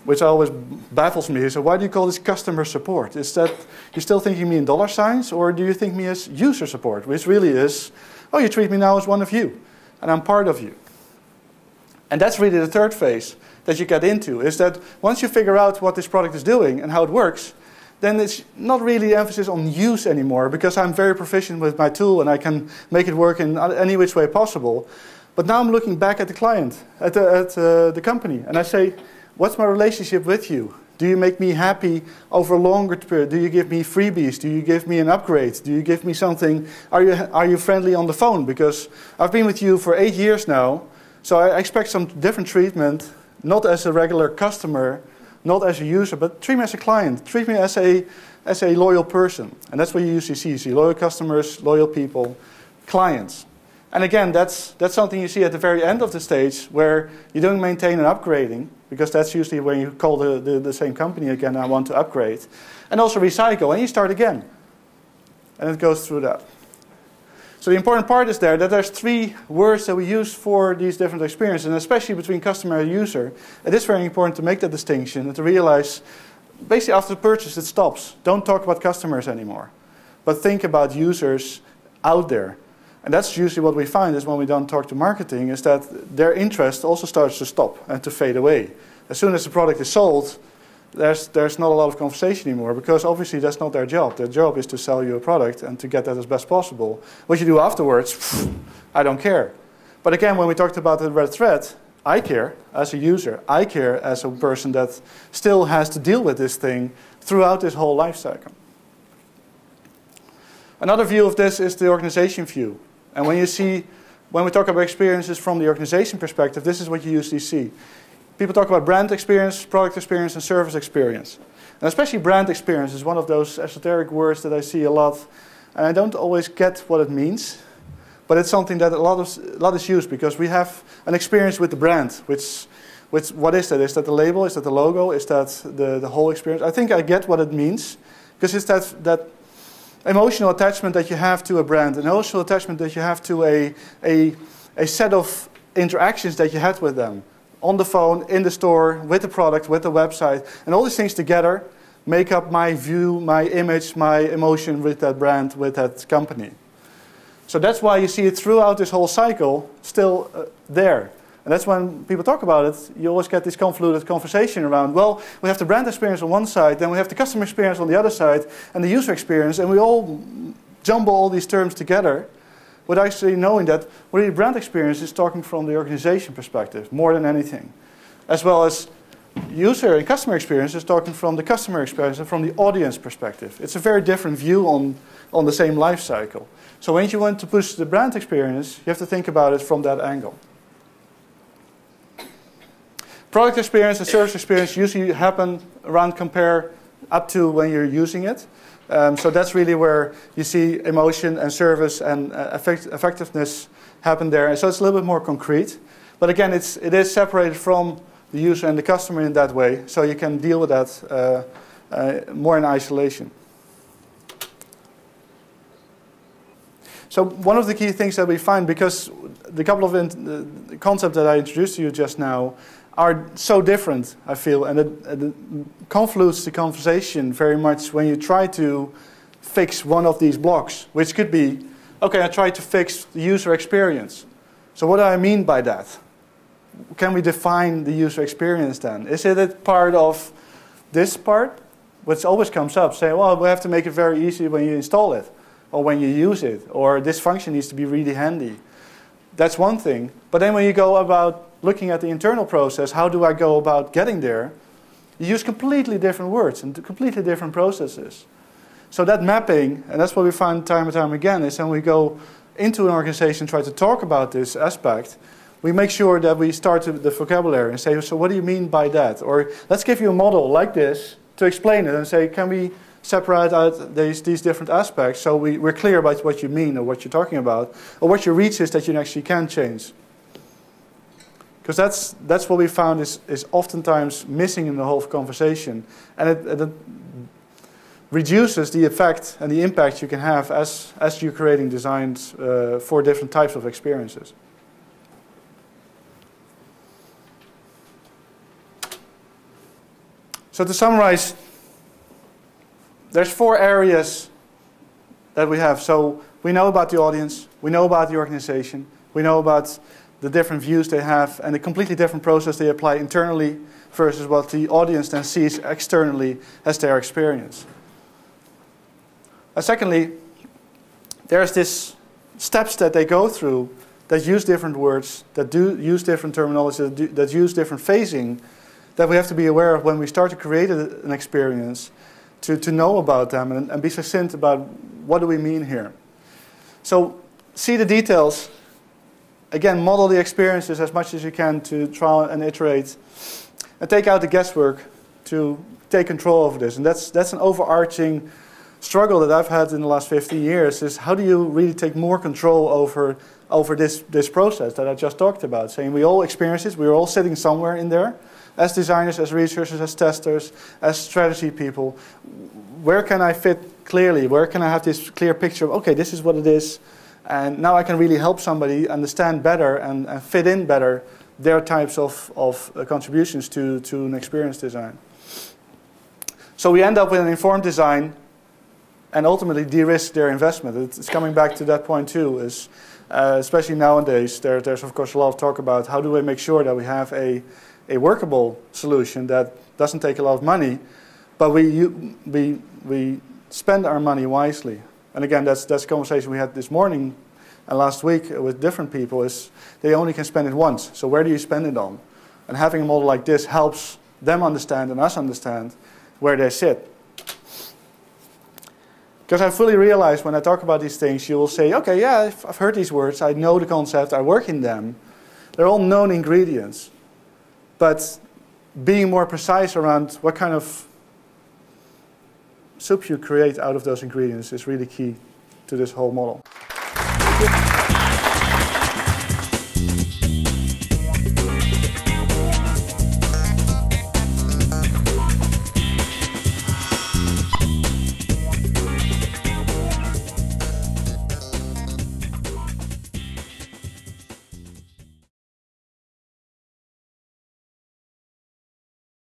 which always baffles me. So why do you call this customer support? Is that you're still thinking me in dollar signs, or do you think me as user support, which really is, oh, you treat me now as one of you, and I'm part of you. And that's really the third phase that you get into, is that once you figure out what this product is doing and how it works, then it's not really emphasis on use anymore, because I'm very proficient with my tool and I can make it work in any which way possible. But now I'm looking back at the client, at the company, and I say, what's my relationship with you? Do you make me happy over a longer period? Do you give me freebies? Do you give me an upgrade? Do you give me something? Are you friendly on the phone? Because I've been with you for 8 years now, so I expect some different treatment, not as a regular customer, not as a user, but treat me as a client. Treat me as a loyal person. And that's what you usually see. You see loyal customers, loyal people, clients. And again, that's something you see at the very end of the stage, where you don't maintain and upgrading, because that's usually when you call the same company again, I want to upgrade. And also recycle, and you start again. And it goes through that. So the important part is there that there's 3 words that we use for these different experiences, and especially between customer and user. It is very important to make that distinction and to realize, basically after the purchase, it stops. Don't talk about customers anymore, but think about users out there. And that's usually what we find is when we don't talk to marketing, is that their interest also starts to stop and to fade away. As soon as the product is sold, there's not a lot of conversation anymore, because obviously that's not their job. Their job is to sell you a product and to get that as best possible. What you do afterwards, I don't care. But again, when we talked about the red thread, I care as a user. I care as a person that still has to deal with this thing throughout this whole life cycle. Another view of this is the organization view. And when we talk about experiences from the organization perspective, this is what you usually see. People talk about brand experience, product experience, and service experience. And especially brand experience is one of those esoteric words that I see a lot. And I don't always get what it means. But it's something that a lot is used, because we have an experience with the brand. Which what is that? Is that the label? Is that the logo? Is that the whole experience? I think I get what it means. Because it's that emotional attachment that you have to a brand, an emotional attachment that you have to a set of interactions that you had with them. On the phone, in the store, with the product, with the website. And all these things together make up my view, my image, my emotion with that brand, with that company. So that's why you see it throughout this whole cycle still there. And that's when people talk about it, you always get this convoluted conversation around, well, we have the brand experience on one side, then we have the customer experience on the other side, and the user experience, and we all jumble all these terms together, without actually knowing that really brand experience is talking from the organization perspective, more than anything. As well as user and customer experience is talking from the customer experience and from the audience perspective. It's a very different view on the same life cycle. So when you want to push the brand experience, you have to think about it from that angle. Product experience and service experience usually happen around compare up to when you're using it. So that's really where you see emotion and service and effectiveness happen there. And so it's a little bit more concrete. But again, it is separated from the user and the customer in that way. So you can deal with that more in isolation. So one of the key things that we find, because the couple of concepts that I introduced to you just now are so different, I feel, and it convolutes the conversation very much when you try to fix one of these blocks, which could be, okay, I try to fix the user experience. So what do I mean by that? Can we define the user experience then? Is it a part of this part, which always comes up, saying, well, we have to make it very easy when you install it, or when you use it, or this function needs to be really handy. That's one thing. But then when you go about looking at the internal process, how do I go about getting there? You use completely different words and completely different processes. So that mapping, and that's what we find time and time again, is when we go into an organization, try to talk about this aspect, we make sure that we start with the vocabulary and say, so what do you mean by that? Or let's give you a model like this to explain it and say, can we separate out these different aspects so we're clear about what you mean or what you're talking about, or what your reach is that you actually can change. Because that's what we found is oftentimes missing in the whole conversation. And it reduces the effect and the impact you can have as you're creating designs for different types of experiences. So to summarize, there's 4 areas that we have. So we know about the audience, we know about the organization, we know about the different views they have and the completely different process they apply internally versus what the audience then sees externally as their experience. Secondly, there's this steps that they go through that use different words, that do use different terminology, that use different phasing, that we have to be aware of when we start to create an experience, to know about them and be succinct about what do we mean here. So see the details. Again, model the experiences as much as you can to try and iterate, and take out the guesswork to take control over this. And that's an overarching struggle that I've had in the last 15 years, is how do you really take more control over this process that I just talked about, saying we all experience this, we're all sitting somewhere in there, as designers, as researchers, as testers, as strategy people. Where can I fit clearly? Where can I have this clear picture of, okay, this is what it is, and now I can really help somebody understand better and fit in better their types of contributions to an experience design. So we end up with an informed design and ultimately de-risk their investment. It's coming back to that point too, is especially nowadays, there's of course a lot of talk about how do we make sure that we have a workable solution that doesn't take a lot of money, but we spend our money wisely. And again, that's a conversation we had this morning and last week with different people, is they only can spend it once. So where do you spend it on? And having a model like this helps them understand and us understand where they sit. Because I fully realize when I talk about these things, you will say, okay, yeah, I've heard these words, I know the concept, I work in them. They're all known ingredients. But being more precise around what kind of soup you create out of those ingredients is really key to this whole model. Thank you.